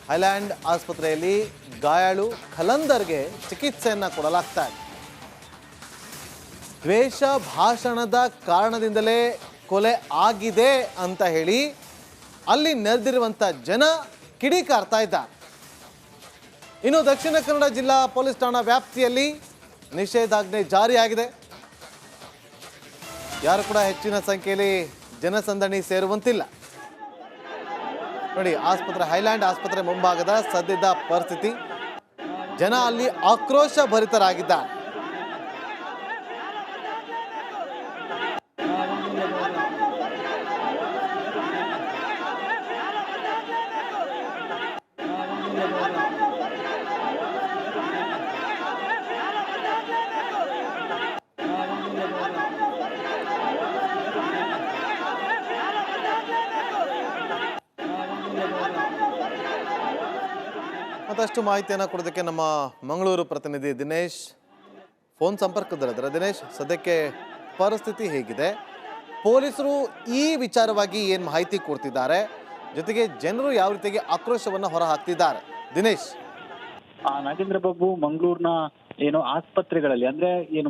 Highland ಆಸ್ಪತ್ರೆಯಲ್ಲಿ ಗಾಯಾಳು ಖಲಂದರ್ಗೆ ಚಿಕಿತ್ಸೆಯನ್ನು ಕೊಡಲಾಗ್ತಾ ಇದೆ. ದ್ವೇಷ ಭಾಷಣದ ಕಾರಣದಿಂದಲೇ ಕೊಲೆ ಆಗಿದೆ ಅಂತ ಹೇಳಿ ಅಲ್ಲಿ ನೆರೆದಿರುವಂಥ ಜನ ಕಿಡಿಕಾರ್ತಾ ಇದ್ದಾರೆ. ಇನ್ನು ದಕ್ಷಿಣ ಕನ್ನಡ ಜಿಲ್ಲಾ ಪೊಲೀಸ್ ಠಾಣಾ ವ್ಯಾಪ್ತಿಯಲ್ಲಿ ನಿಷೇಧಾಜ್ಞೆ ಜಾರಿಯಾಗಿದೆ. ಯಾರು ಕೂಡ ಹೆಚ್ಚಿನ ಸಂಖ್ಯೆಯಲ್ಲಿ ಜನಸಂದಣಿ ಸೇರುವಂತಿಲ್ಲ. ನೋಡಿ, ಹೈಲ್ಯಾಂಡ್ ಆಸ್ಪತ್ರೆ ಮುಂಭಾಗದ ಸದ್ಯದ ಪರಿಸ್ಥಿತಿ, ಜನ ಅಲ್ಲಿ ಆಕ್ರೋಶ ಭರಿತರಾಗಿದ್ದಾರೆ. ಮತ್ತಷ್ಟು ಮಾಹಿತಿಯನ್ನು ಕೊಡೋದಕ್ಕೆ ನಮ್ಮ ಮಂಗಳೂರು ಪ್ರತಿನಿಧಿ ದಿನೇಶ್ ಫೋನ್ ಸಂಪರ್ಕದಲ್ಲಿದ್ದಾರೆ. ದಿನೇಶ್, ಸದ್ಯಕ್ಕೆ ಪರಿಸ್ಥಿತಿ ಹೇಗಿದೆ? ಪೊಲೀಸರು ಈ ವಿಚಾರವಾಗಿ ಏನು ಮಾಹಿತಿ ಕೊಡ್ತಿದ್ದಾರೆ, ಜೊತೆಗೆ ಜನರು ಯಾವ ರೀತಿಯಾಗಿ ಆಕ್ರೋಶವನ್ನು ಹೊರ ಹಾಕ್ತಿದ್ದಾರೆ? ದಿನೇಶ್. ನಾಗೇಂದ್ರ ಬಾಬು, ಮಂಗಳೂರಿನ ಆಸ್ಪತ್ರೆಗಳಲ್ಲಿ ಅಂದ್ರೆ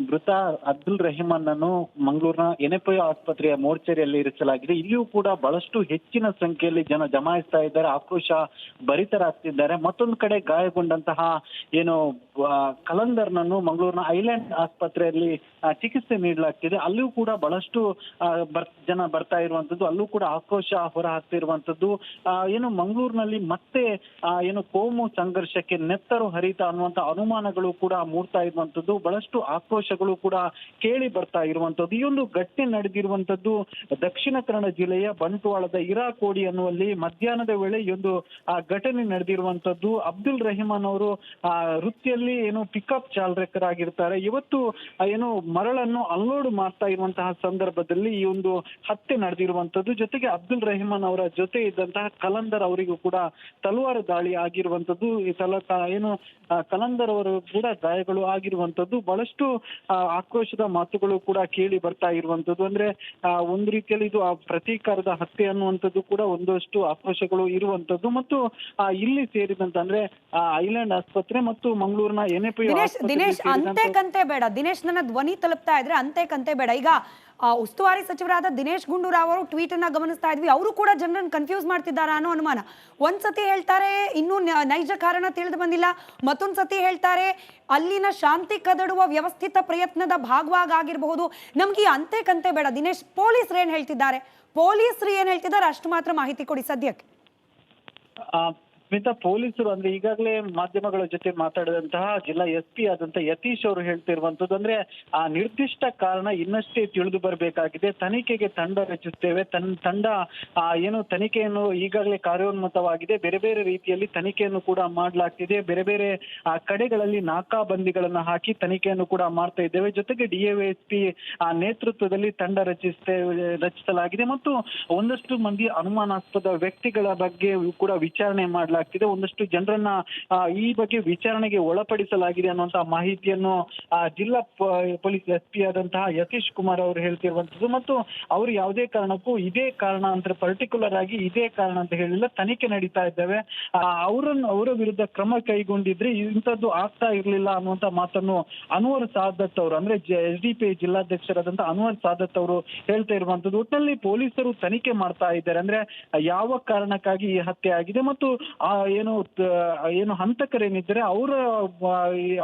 ಮೃತ ಅಬ್ದುಲ್ ರೆಹಮಾನ್ ಅನ್ನು ಮಂಗಳೂರಿನ ಎನ್ಎಫ್ಐ ಆಸ್ಪತ್ರೆಯ ಮೋರ್ಚರಿಯಲ್ಲಿ ಇರಿಸಲಾಗಿದೆ. ಇಲ್ಲಿಯೂ ಕೂಡ ಬಹಳಷ್ಟು ಹೆಚ್ಚಿನ ಸಂಖ್ಯೆಯಲ್ಲಿ ಜನ ಜಮಾಯಿಸ್ತಾ ಇದ್ದಾರೆ, ಆಕ್ರೋಶ ಭರಿತರಾಗ್ತಿದ್ದಾರೆ. ಮತ್ತೊಂದು ಕಡೆ ಗಾಯಗೊಂಡಂತಹ ಖಲಂದರ್ನನ್ನು ಮಂಗಳೂರಿನ ಐಲ್ಯಾಂಡ್ ಆಸ್ಪತ್ರೆಯಲ್ಲಿ ಚಿಕಿತ್ಸೆ ನೀಡಲಾಗ್ತಿದೆ. ಅಲ್ಲಿಯೂ ಕೂಡ ಬಹಳಷ್ಟು ಜನ ಬರ್ತಾ ಇರುವಂತದ್ದು, ಅಲ್ಲೂ ಕೂಡ ಆಕ್ರೋಶ ಹೊರ ಹಾಕ್ತಿರುವಂತದ್ದು. ಮಂಗಳೂರಿನಲ್ಲಿ ಮತ್ತೆ ಕೋಮು ಸಂಘರ್ಷಕ್ಕೆ ನೆತ್ತರು ಹರಿತ ಅನ್ನುವಂತ ಅನುಮಾನಗಳು ಕೂಡ ಮೂಡ್ತಾ ಇರುವಂತದ್ದು, ಬಹಳಷ್ಟು ಆಕ್ರೋಶಗಳು ಕೂಡ ಕೇಳಿ ಬರ್ತಾ ಇರುವಂತದ್ದು. ಈ ಒಂದು ಘಟನೆ ನಡೆದಿರುವಂತದ್ದು ದಕ್ಷಿಣ ಕನ್ನಡ ಜಿಲ್ಲೆಯ ಬಂಟ್ವಾಳದ ಇರಾಕೋಡಿ ಅನ್ನುವಲ್ಲಿ ಮಧ್ಯಾಹ್ನದ ವೇಳೆ ಈ ಒಂದು ಘಟನೆ ನಡೆದಿರುವಂತದ್ದು. ಅಬ್ದುಲ್ ರೆಹಮಾನ್ ಅವರು ವೃತ್ತಿಯಲ್ಲಿ ಪಿಕಪ್ ಚಾಲಕರಾಗಿರ್ತಾರೆ. ಇವತ್ತು ಮರಳನ್ನು ಅನ್ಲೋಡ್ ಮಾಡ್ತಾ ಇರುವಂತಹ ಸಂದರ್ಭದಲ್ಲಿ ಈ ಒಂದು ಹತ್ಯೆ ನಡೆದಿರುವಂತದ್ದು. ಜೊತೆಗೆ ಅಬ್ದುಲ್ ರೆಹಮಾನ್ ಅವರ ಜೊತೆ ಇದ್ದಂತಹ ಖಲಂದರ್ ಅವರಿಗೂ ಕೂಡ ತಲವಾರು ದಾಳಿ ಆಗಿರುವಂತದ್ದು. ಖಲಂದರ್ ಅವರು ಕೂಡ ಗಾಯಗಳು ಆಗಿರುವಂತದ್ದು. ಬಹಳಷ್ಟು ಆಕ್ರೋಶದ ಮಾತುಗಳು ಕೂಡ ಕೇಳಿ ಬರ್ತಾ ಇರುವಂತದ್ದು. ಅಂದ್ರೆ ಒಂದು ರೀತಿಯಲ್ಲಿ ಇದು ಪ್ರತೀಕಾರದ ಹತ್ಯೆ ಅನ್ನುವಂಥದ್ದು ಕೂಡ ಒಂದಷ್ಟು ಆಕ್ರೋಶಗಳು ಇರುವಂತದ್ದು. ಮತ್ತು ಇಲ್ಲಿ ಸೇರಿದಂತ ಅಂದ್ರೆ ಐಲ್ಯಾಂಡ್ ಆಸ್ಪತ್ರೆ ಮತ್ತು ಮಂಗಳೂರಿನ ಎನ್ಎಫ್ಐ ದಿನೇಶ್ ಅಂತೆ ಕಂತೆ ಬೇಡ. ದಿನೇಶ್, ನನ್ನ ಧ್ವನಿ ತಲುಪ್ತಾ ಇದ್ರೆ ಅಂತೆ ಕಂತೆ ಬೇಡ. ಈಗ ಉಸ್ತುವಾರಿ ಸಚಿವರಾದ ದಿನೇಶ್ ಗುಂಡೂರಾವ್ ಅವರು ಟ್ವೀಟ್ ಅನ್ನ ಗಮನಿಸ್ತಾ ಇದ್ವಿ. ಅವರು ಕೂಡ ಜನರನ್ನು ಕನ್ಫ್ಯೂಸ್ ಮಾಡ್ತಿದ್ದಾರಾ ಅನ್ನೋ ಅನುಮಾನ. ಒಂದ್ಸತಿ ಹೇಳ್ತಾರೆ ಇನ್ನೂ ನೈಜ ಕಾರಣ ತಿಳಿದು ಬಂದಿಲ್ಲ, ಮತ್ತೊಂದ್ ಸತಿ ಹೇಳ್ತಾರೆ ಅಲ್ಲಿನ ಶಾಂತಿ ಕದಡುವ ವ್ಯವಸ್ಥಿತ ಪ್ರಯತ್ನದ ಭಾಗವಾಗಿ ಆಗಿರಬಹುದು. ನಮ್ಗೆ ಅಂತೆ ಕಂತೆ ಬೇಡ. ದಿನೇಶ್, ಪೊಲೀಸರು ಏನ್ ಹೇಳ್ತಿದ್ದಾರೆ, ಅಷ್ಟು ಮಾತ್ರ ಮಾಹಿತಿ ಕೊಡಿ ಸದ್ಯಕ್ಕೆ. ಪೊಲೀಸರು ಅಂದ್ರೆ ಈಗಾಗಲೇ ಮಾಧ್ಯಮಗಳ ಜೊತೆ ಮಾತಾಡಿದಂತಹ ಜಿಲ್ಲಾ SP ಆದಂತ ಯತೀಶ್ ಅವರು ಹೇಳ್ತಿರುವಂತದ್ದು ಅಂದ್ರೆ ಆ ನಿರ್ದಿಷ್ಟ ಕಾರಣ ಇನ್ನಷ್ಟೇ ತಿಳಿದು ಬರಬೇಕಾಗಿದೆ. ತನಿಖೆಗೆ ತಂಡ ರಚಿಸ್ತೇವೆ. ತಂಡ ತನಿಖೆಯನ್ನು ಈಗಾಗಲೇ ಕಾರ್ಯೋನ್ಮುಖವಾಗಿದೆ. ಬೇರೆ ಬೇರೆ ರೀತಿಯಲ್ಲಿ ತನಿಖೆಯನ್ನು ಕೂಡ ಮಾಡಲಾಗ್ತಿದೆ. ಬೇರೆ ಬೇರೆ ಕಡೆಗಳಲ್ಲಿ ನಾಕಾಬಂದಿಗಳನ್ನ ಹಾಕಿ ತನಿಖೆಯನ್ನು ಕೂಡ ಮಾಡ್ತಾ ಇದ್ದೇವೆ. ಜೊತೆಗೆ DASP ನೇತೃತ್ವದಲ್ಲಿ ತಂಡ ರಚಿಸಲಾಗಿದೆ. ಮತ್ತು ಒಂದಷ್ಟು ಮಂದಿ ಅನುಮಾನಾಸ್ಪದ ವ್ಯಕ್ತಿಗಳ ಬಗ್ಗೆ ಕೂಡ ವಿಚಾರಣೆ ಮಾಡಲಾಗಿದೆ. ಒಂದಷ್ಟು ಜನರನ್ನ ಈ ಬಗ್ಗೆ ವಿಚಾರಣೆಗೆ ಒಳಪಡಿಸಲಾಗಿದೆ ಅನ್ನುವಂತಹ ಮಾಹಿತಿಯನ್ನು ಜಿಲ್ಲಾ ಪೊಲೀಸ್ SP ಆದಂತಹ ಯತೀಶ್ ಕುಮಾರ್ ಅವರು ಹೇಳ್ತಿರುವಂತದ್ದು. ಮತ್ತು ಅವರು ಯಾವುದೇ ಕಾರಣಕ್ಕೂ ಇದೇ ಕಾರಣ ಅಂತ ಪರ್ಟಿಕ್ಯುಲರ್ ಆಗಿ ಇದೇ ಕಾರಣ ಅಂತ ಹೇಳಿಲ್ಲ, ತನಿಖೆ ನಡೀತಾ ಇದ್ದಾವೆ, ಅವರ ವಿರುದ್ಧ ಕ್ರಮ ಕೈಗೊಂಡಿದ್ರೆ ಇಂಥದ್ದು ಆಗ್ತಾ ಇರ್ಲಿಲ್ಲ ಅನ್ನುವಂತ ಮಾತನ್ನು ಅನ್ವರ್ ಸಾದತ್ ಅವರು ಅಂದ್ರೆ SDPI ಜಿಲ್ಲಾಧ್ಯಕ್ಷರಾದಂತ ಅನ್ವರ್ ಸಾದತ್ ಅವರು ಹೇಳ್ತಾ ಇರುವಂತದ್ದು. ಒಟ್ಟಿನಲ್ಲಿ ಪೊಲೀಸರು ತನಿಖೆ ಮಾಡ್ತಾ ಇದ್ದಾರೆ. ಅಂದ್ರೆ ಯಾವ ಕಾರಣಕ್ಕಾಗಿ ಈ ಹತ್ಯೆ ಆಗಿದೆ ಮತ್ತು ಹಂತಕರೇನಿದ್ದಾರೆ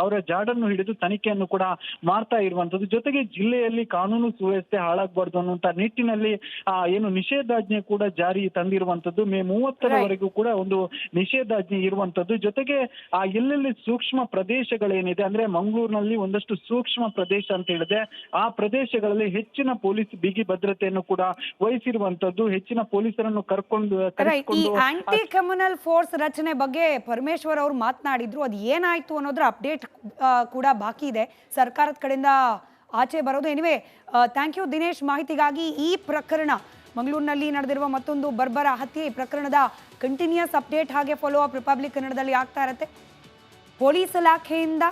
ಅವರ ಜಾಡನ್ನು ಹಿಡಿದು ತನಿಖೆಯನ್ನು ಕೂಡ ಮಾಡ್ತಾ ಇರುವಂತದ್ದು. ಜೊತೆಗೆ ಜಿಲ್ಲೆಯಲ್ಲಿ ಕಾನೂನು ಸುವ್ಯವಸ್ಥೆ ಹಾಳಾಗಬಾರ್ದು ಅನ್ನುವಂತ ನಿಟ್ಟಿನಲ್ಲಿ ನಿಷೇಧಾಜ್ಞೆ ಕೂಡ ಜಾರಿ ತಂದಿರುವಂತದ್ದು. ಮೇ 30ರವರೆಗೂ ಕೂಡ ಒಂದು ನಿಷೇಧಾಜ್ಞೆ ಇರುವಂತದ್ದು. ಜೊತೆಗೆ ಎಲ್ಲೆಲ್ಲಿ ಸೂಕ್ಷ್ಮ ಪ್ರದೇಶಗಳೇನಿದೆ ಅಂದ್ರೆ ಮಂಗಳೂರಿನಲ್ಲಿ ಒಂದಷ್ಟು ಸೂಕ್ಷ್ಮ ಪ್ರದೇಶ ಅಂತ ಹೇಳಿದೆ, ಆ ಪ್ರದೇಶಗಳಲ್ಲಿ ಹೆಚ್ಚಿನ ಪೊಲೀಸ್ ಬಿಗಿ ಭದ್ರತೆಯನ್ನು ಕೂಡ ವಹಿಸಿರುವಂತದ್ದು. ಹೆಚ್ಚಿನ ಪೊಲೀಸರನ್ನು ಕರ್ಕೊಂಡು ಆಂಟಿ ಕಮ್ಯುನಲ್ ಫೋರ್ಸ್ ರಚನೆ ಬಗ್ಗೆ ಪರಮೇಶ್ವರ್ ಅವರು ಮಾತನಾಡಿದ್ರು. ಅದು ಏನಾಯ್ತು ಅನ್ನೋದ್ರ ಅಪ್ಡೇಟ್ ಕೂಡ ಬಾಕಿ ಇದೆ, ಸರ್ಕಾರದ ಕಡೆಯಿಂದ ಆಚೆ ಬರೋದು. ಎನಿವೆ, ಥ್ಯಾಂಕ್ ಯು ದಿನೇಶ್ ಮಾಹಿತಿಗಾಗಿ. ಈ ಪ್ರಕರಣ ಮಂಗಳೂರಿನಲ್ಲಿ ನಡೆದಿರುವ ಮತ್ತೊಂದು ಬರ್ಬರ ಹತ್ಯೆ, ಈ ಪ್ರಕರಣದ ಕಂಟಿನ್ಯೂಸ್ ಅಪ್ಡೇಟ್ ಹಾಗೆ ಫಾಲೋ ಅಪ್ ರಿಪಬ್ಲಿಕ್ ಕನ್ನಡದಲ್ಲಿ ಆಗ್ತಾ ಇರುತ್ತೆ. ಪೊಲೀಸ್ ಇಲಾಖೆಯಿಂದ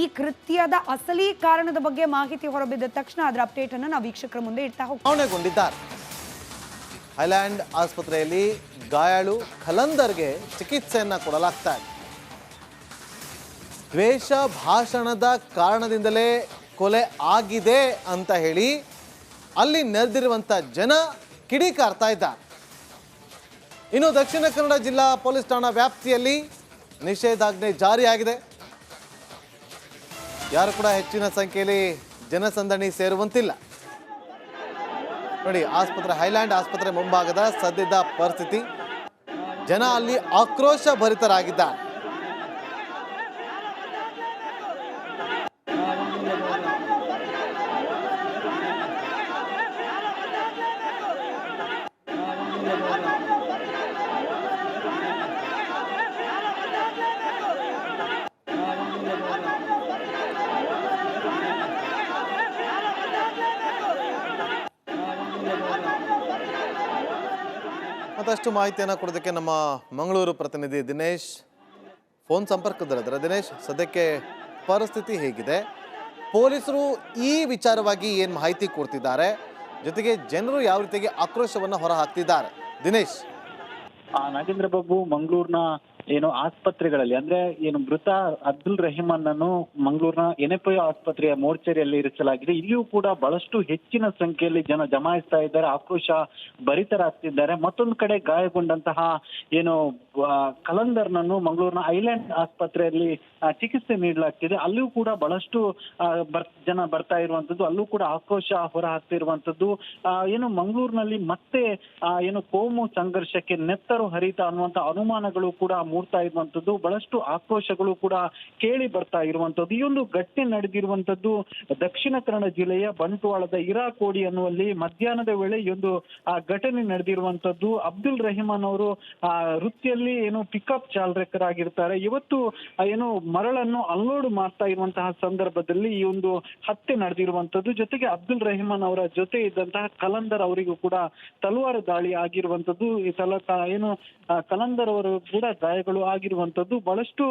ಈ ಕೃತ್ಯದ ಅಸಲಿ ಕಾರಣದ ಬಗ್ಗೆ ಮಾಹಿತಿ ಹೊರಬಿದ್ದ ತಕ್ಷಣ ಅದರ ಅಪ್ಡೇಟ್ ಅನ್ನು ನಾವು ವೀಕ್ಷಕರ ಮುಂದೆ ಇಡ್ತಾ ಹೋಗ್ತೀವಿ. ಹೈಲ್ಯಾಂಡ್ ಆಸ್ಪತ್ರೆಯಲ್ಲಿ ಗಾಯಾಳು ಖಲಂದರ್ಗೆ ಚಿಕಿತ್ಸೆಯನ್ನ ಕೊಡಲಾಗ್ತಾ ಇದೆ. ದ್ವೇಷ ಭಾಷಣದ ಕಾರಣದಿಂದಲೇ ಕೊಲೆ ಆಗಿದೆ ಅಂತ ಹೇಳಿ ಅಲ್ಲಿ ನೆರೆದಿರುವಂಥ ಜನ ಕಿಡಿಕಾರ್ತಾ ಇದ್ದಾರೆ. ಇನ್ನು ದಕ್ಷಿಣ ಕನ್ನಡ ಜಿಲ್ಲಾ ಪೊಲೀಸ್ ಠಾಣಾ ವ್ಯಾಪ್ತಿಯಲ್ಲಿ ನಿಷೇಧಾಜ್ಞೆ ಜಾರಿಯಾಗಿದೆ. ಯಾರು ಕೂಡ ಹೆಚ್ಚಿನ ಸಂಖ್ಯೆಯಲ್ಲಿ ಜನಸಂದಣಿ ಸೇರುವಂತಿಲ್ಲ. ನೋಡಿ, ಆಸ್ಪತ್ರೆ ಹೈಲ್ಯಾಂಡ್ ಆಸ್ಪತ್ರೆ ಮುಂಭಾಗದ ಸದ್ಯದ ಪರಿಸ್ಥಿತಿ, ಜನ ಅಲ್ಲಿ ಆಕ್ರೋಶ ಭರಿತರಾಗಿದ್ದಾರೆ. ಮತ್ತಷ್ಟು ಮಾಹಿತಿಯನ್ನು ಕೊಡೋದಕ್ಕೆ ನಮ್ಮ ಮಂಗಳೂರು ಪ್ರತಿನಿಧಿ ದಿನೇಶ್ ಫೋನ್ ಸಂಪರ್ಕದಲ್ಲಿದ್ದಾರೆ. ದಿನೇಶ್, ಸದ್ಯಕ್ಕೆ ಪರಿಸ್ಥಿತಿ ಹೇಗಿದೆ? ಪೊಲೀಸರು ಈ ವಿಚಾರವಾಗಿ ಏನು ಮಾಹಿತಿ ಕೊಡ್ತಿದ್ದಾರೆ, ಜೊತೆಗೆ ಜನರು ಯಾವ ರೀತಿಯಾಗಿ ಆಕ್ರೋಶವನ್ನು ಹೊರ ಹಾಕ್ತಿದ್ದಾರೆ? ದಿನೇಶ್. ನಾಗೇಂದ್ರ ಬಾಬು, ಮಂಗಳೂರಿನ ಆಸ್ಪತ್ರೆಗಳಲ್ಲಿ ಅಂದ್ರೆ ಮೃತ ಅಬ್ದುಲ್ ರೆಹಮಾನ್ ಅನ್ನು ಮಂಗಳೂರಿನ ಎನೆಪೊಯ ಆಸ್ಪತ್ರೆಯ ಮೋರ್ಚರಿಯಲ್ಲಿ ಇರಿಸಲಾಗಿದೆ. ಇಲ್ಲಿಯೂ ಕೂಡ ಬಹಳಷ್ಟು ಹೆಚ್ಚಿನ ಸಂಖ್ಯೆಯಲ್ಲಿ ಜನ ಜಮಾಯಿಸ್ತಾ ಇದ್ದಾರೆ, ಆಕ್ರೋಶ ಭರಿತರಾಗ್ತಿದ್ದಾರೆ. ಮತ್ತೊಂದು ಕಡೆ ಗಾಯಗೊಂಡಂತಹ ಕಲಂದರ್ನನ್ನು ಮಂಗಳೂರಿನ ಐಲ್ಯಾಂಡ್ ಆಸ್ಪತ್ರೆಯಲ್ಲಿ ಚಿಕಿತ್ಸೆ ನೀಡಲಾಗ್ತಿದೆ. ಅಲ್ಲಿಯೂ ಕೂಡ ಬಹಳಷ್ಟು ಜನ ಬರ್ತಾ ಇರುವಂತದ್ದು, ಅಲ್ಲೂ ಕೂಡ ಆಕ್ರೋಶ ಹೊರ ಹಾಕ್ತಿರುವಂತದ್ದು. ಮಂಗಳೂರಿನಲ್ಲಿ ಮತ್ತೆ ಕೋಮು ಸಂಘರ್ಷಕ್ಕೆ ನೆತ್ತರು ಹರಿತ ಅನ್ನುವಂತ ಅನುಮಾನಗಳು ಕೂಡ ಮೂಡ್ತಾ ಇರುವಂತದ್ದು, ಬಹಳಷ್ಟು ಆಕ್ರೋಶಗಳು ಕೂಡ ಕೇಳಿ ಬರ್ತಾ ಇರುವಂತದ್ದು. ಈ ಒಂದು ಘಟನೆ ನಡೆದಿರುವಂತದ್ದು ದಕ್ಷಿಣ ಕನ್ನಡ ಜಿಲ್ಲೆಯ ಬಂಟ್ವಾಳದ ಇರಾಕೋಡಿ ಅನ್ನುವಲ್ಲಿ ಮಧ್ಯಾಹ್ನದ ವೇಳೆ ಈ ಒಂದು ಘಟನೆ ನಡೆದಿರುವಂತದ್ದು. ಅಬ್ದುಲ್ ರೆಹಮಾನ್ ಅವರು ವೃತ್ತಿಯಲ್ಲಿ ಪಿಕಪ್ ಚಾಲಕರಾಗಿರ್ತಾರೆ. ಇವತ್ತು ಮರಳನ್ನು ಅನ್ಲೋಡ್ ಮಾಡ್ತಾ ಇರುವಂತಹ ಸಂದರ್ಭದಲ್ಲಿ ಈ ಒಂದು ಹತ್ಯೆ ನಡೆದಿರುವಂತದ್ದು. ಜೊತೆಗೆ ಅಬ್ದುಲ್ ರೆಹಮಾನ್ ಅವರ ಜೊತೆ ಇದ್ದಂತಹ ಕಲಂದರ್ ಅವರಿಗೂ ಕೂಡ ತಲವಾರು ದಾಳಿ ಆಗಿರುವಂತದ್ದು. ಕಲಂದರ್ ಅವರು ಕೂಡ ಗಾಯಗಳು ಆಗಿರುವಂತದ್ದು. ಬಹಳಷ್ಟು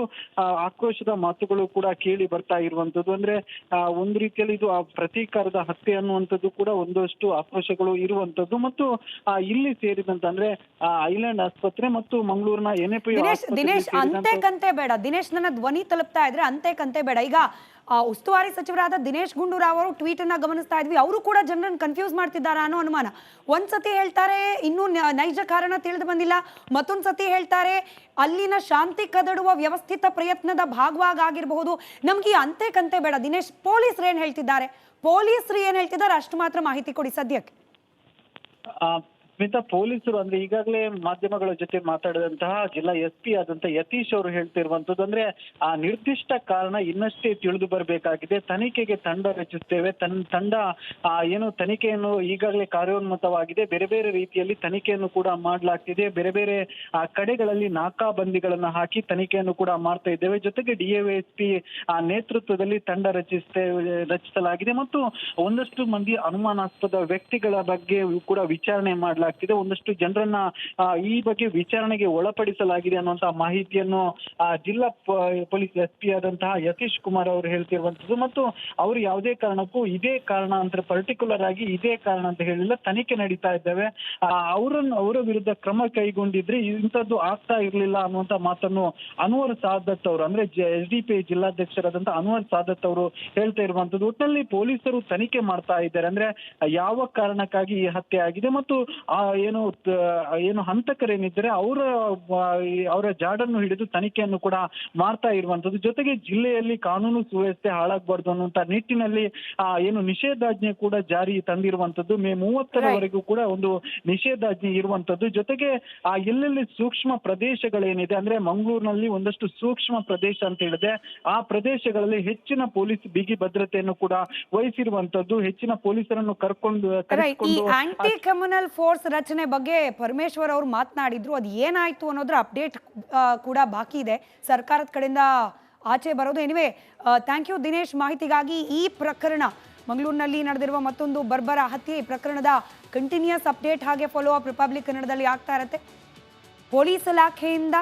ಆಕ್ರೋಶದ ಮಾತುಗಳು ಕೂಡ ಕೇಳಿ ಬರ್ತಾ ಇರುವಂತದ್ದು. ಅಂದ್ರೆ ಒಂದು ರೀತಿಯಲ್ಲಿ ಇದು ಪ್ರತೀಕಾರದ ಹತ್ಯೆ ಅನ್ನುವಂಥದ್ದು ಕೂಡ ಒಂದಷ್ಟು ಆಕ್ರೋಶಗಳು ಇರುವಂತದ್ದು. ಮತ್ತು ಇಲ್ಲಿ ಸೇರಿದಂತ ಅಂದ್ರೆ ಐಲ್ಯಾಂಡ್ ಆಸ್ಪತ್ರೆ ಮತ್ತು ಮಂಗಳೂರಿನ ಎನ್ಎಪಿ ದಿನೇಶ್ ಅಂತೆ ಕಂತೆ ಬೇಡ. ದಿನೇಶ್, ನನ್ನ ಧ್ವನಿ ತಲುಪ್ತಾ ಇದ್ರೆ ಅಂತೆ ಕಂತೆ ಬೇಡ. ಈಗ ಉಸ್ತುವಾರಿ ಸಚಿವರಾದ ದಿನೇಶ್ ಗುಂಡೂರಾವ್ ಅವರು ಟ್ವೀಟ್ ಅನ್ನ ಗಮನಿಸ್ತಾ ಇದ್ವಿ. ಅವರು ಕೂಡ ಜನರನ್ನು ಕನ್ಫ್ಯೂಸ್ ಮಾಡ್ತಿದ್ದಾರೆ ಅನ್ನೋ ಅನುಮಾನ. ಒಂದ್ಸತಿ ಹೇಳ್ತಾರೆ ಇನ್ನೂ ನೈಜ ಕಾರಣ ತಿಳಿದು ಬಂದಿಲ್ಲ, ಮತ್ತೊಂದ್ ಸತಿ ಹೇಳ್ತಾರೆ ಅಲ್ಲಿನ ಶಾಂತಿ ಕದಡುವ ವ್ಯವಸ್ಥಿತ ಪ್ರಯತ್ನದ ಭಾಗವಾಗಿರಬಹುದು. ನಮ್ಗೆ ಈ ಅಂತೆ ಕಂತೆ ಬೇಡ. ದಿನೇಶ್, ಪೊಲೀಸರು ಏನ್ ಹೇಳ್ತಿದ್ದಾರೆ ಅಷ್ಟು ಮಾತ್ರ ಮಾಹಿತಿ ಕೊಡಿ ಸದ್ಯಕ್ಕೆ. ಸ್ಮಿತಾ, ಪೊಲೀಸರು ಅಂದ್ರೆ ಈಗಾಗಲೇ ಮಾಧ್ಯಮಗಳ ಜೊತೆ ಮಾತಾಡಿದಂತಹ ಜಿಲ್ಲಾ SP ಆದಂತ ಯತೀಶ್ ಅವರು ಹೇಳ್ತಿರುವಂತದ್ದು ಅಂದ್ರೆ ಆ ನಿರ್ದಿಷ್ಟ ಕಾರಣ ಇನ್ನಷ್ಟೇ ತಿಳಿದು ಬರಬೇಕಾಗಿದೆ. ತನಿಖೆಗೆ ತಂಡ ರಚಿಸ್ತೇವೆ. ತಂಡ ತನಿಖೆಯನ್ನು ಈಗಾಗಲೇ ಕಾರ್ಯೋನ್ಮುಖವಾಗಿದೆ. ಬೇರೆ ಬೇರೆ ರೀತಿಯಲ್ಲಿ ತನಿಖೆಯನ್ನು ಕೂಡ ಮಾಡಲಾಗ್ತಿದೆ. ಬೇರೆ ಬೇರೆ ಕಡೆಗಳಲ್ಲಿ ನಾಕಾಬಂದಿಗಳನ್ನ ಹಾಕಿ ತನಿಖೆಯನ್ನು ಕೂಡ ಮಾಡ್ತಾ ಇದ್ದೇವೆ. ಜೊತೆಗೆ DASP ನೇತೃತ್ವದಲ್ಲಿ ತಂಡ ರಚಿಸಲಾಗಿದೆ ಮತ್ತು ಒಂದಷ್ಟು ಮಂದಿ ಅನುಮಾನಾಸ್ಪದ ವ್ಯಕ್ತಿಗಳ ಬಗ್ಗೆ ಕೂಡ ವಿಚಾರಣೆ ಮಾಡಲಾಗಿದೆ. ಒಂದಷ್ಟು ಜನರನ್ನ ಈ ಬಗ್ಗೆ ವಿಚಾರಣೆಗೆ ಒಳಪಡಿಸಲಾಗಿದೆ ಅನ್ನುವಂತಹ ಮಾಹಿತಿಯನ್ನು ಜಿಲ್ಲಾ ಪೊಲೀಸ್ SP ಆದಂತಹ ಯತೀಶ್ ಕುಮಾರ್ ಅವರು ಹೇಳ್ತಿರುವಂತದ್ದು. ಮತ್ತು ಅವರು ಯಾವುದೇ ಕಾರಣಕ್ಕೂ ಇದೇ ಕಾರಣ ಅಂತ ಪರ್ಟಿಕ್ಯುಲರ್ ಆಗಿ ಇದೇ ಕಾರಣ ಅಂತ ಹೇಳಿಲ್ಲ, ತನಿಖೆ ನಡೀತಾ ಇದ್ದಾವೆ, ಅವರ ವಿರುದ್ಧ ಕ್ರಮ ಕೈಗೊಂಡಿದ್ರೆ ಇಂಥದ್ದು ಆಗ್ತಾ ಇರ್ಲಿಲ್ಲ ಅನ್ನುವಂತ ಮಾತನ್ನು ಅನ್ವರ್ ಸಾದತ್ ಅವರು ಅಂದ್ರೆ SDPI ಜಿಲ್ಲಾಧ್ಯಕ್ಷರಾದಂತ ಅನ್ವರ್ ಸಾದತ್ ಅವರು ಹೇಳ್ತಾ ಇರುವಂತದ್ದು. ಒಟ್ಟಿನಲ್ಲಿ ಪೊಲೀಸರು ತನಿಖೆ ಮಾಡ್ತಾ ಇದ್ದಾರೆ. ಅಂದ್ರೆ ಯಾವ ಕಾರಣಕ್ಕಾಗಿ ಈ ಹತ್ಯೆ ಆಗಿದೆ ಮತ್ತು ಹಂತಕರೇನಿದ್ದಾರೆ ಅವರ ಜಾಡನ್ನು ಹಿಡಿದು ತನಿಖೆಯನ್ನು ಕೂಡ ಮಾಡ್ತಾ ಇರುವಂತದ್ದು. ಜೊತೆಗೆ ಜಿಲ್ಲೆಯಲ್ಲಿ ಕಾನೂನು ಸುವ್ಯವಸ್ಥೆ ಹಾಳಾಗಬಾರ್ದು ಅನ್ನುವಂತ ನಿಟ್ಟಿನಲ್ಲಿ ನಿಷೇಧಾಜ್ಞೆ ಕೂಡ ಜಾರಿ ತಂದಿರುವಂತದ್ದು. ಮೇ 30ರವರೆಗೂ ಕೂಡ ಒಂದು ನಿಷೇಧಾಜ್ಞೆ ಇರುವಂತದ್ದು. ಜೊತೆಗೆ ಎಲ್ಲೆಲ್ಲಿ ಸೂಕ್ಷ್ಮ ಪ್ರದೇಶಗಳೇನಿದೆ ಅಂದ್ರೆ ಮಂಗಳೂರಿನಲ್ಲಿ ಒಂದಷ್ಟು ಸೂಕ್ಷ್ಮ ಪ್ರದೇಶ ಅಂತ ಹೇಳಿದೆ, ಆ ಪ್ರದೇಶಗಳಲ್ಲಿ ಹೆಚ್ಚಿನ ಪೊಲೀಸ್ ಬಿಗಿ ಭದ್ರತೆಯನ್ನು ಕೂಡ ವಹಿಸಿರುವಂತದ್ದು. ಹೆಚ್ಚಿನ ಪೊಲೀಸರನ್ನು ಕರ್ಕೊಂಡು ಆಂಟಿ ಕಮ್ಯುನಲ್ ಫೋರ್ಸ್ ರಚನೆ ಬಗ್ಗೆ ಪರಮೇಶ್ವರ್ ಅವರು ಮಾತನಾಡಿದ್ರು. ಅದು ಏನಾಯ್ತು ಅನ್ನೋದ್ರ ಅಪ್ಡೇಟ್ ಕೂಡ ಬಾಕಿ ಇದೆ ಸರ್ಕಾರದ ಕಡೆಯಿಂದ ಆಚೆ ಬರೋದು. ಎನಿವೆ, ಥ್ಯಾಂಕ್ ಯು ದಿನೇಶ್ ಮಾಹಿತಿಗಾಗಿ. ಈ ಪ್ರಕರಣ ಮಂಗಳೂರಿನಲ್ಲಿ ನಡೆದಿರುವ ಮತ್ತೊಂದು ಬರ್ಬರ ಹತ್ಯೆ ಪ್ರಕರಣದ ಕಂಟಿನ್ಯೂಸ್ ಅಪ್ಡೇಟ್ ಹಾಗೆ ಫಾಲೋ ಅಪ್ ರಿಪಬ್ಲಿಕ್ ಕನ್ನಡದಲ್ಲಿ ಆಗ್ತಾ ಇರುತ್ತೆ. ಪೊಲೀಸ್ ಇಲಾಖೆಯಿಂದ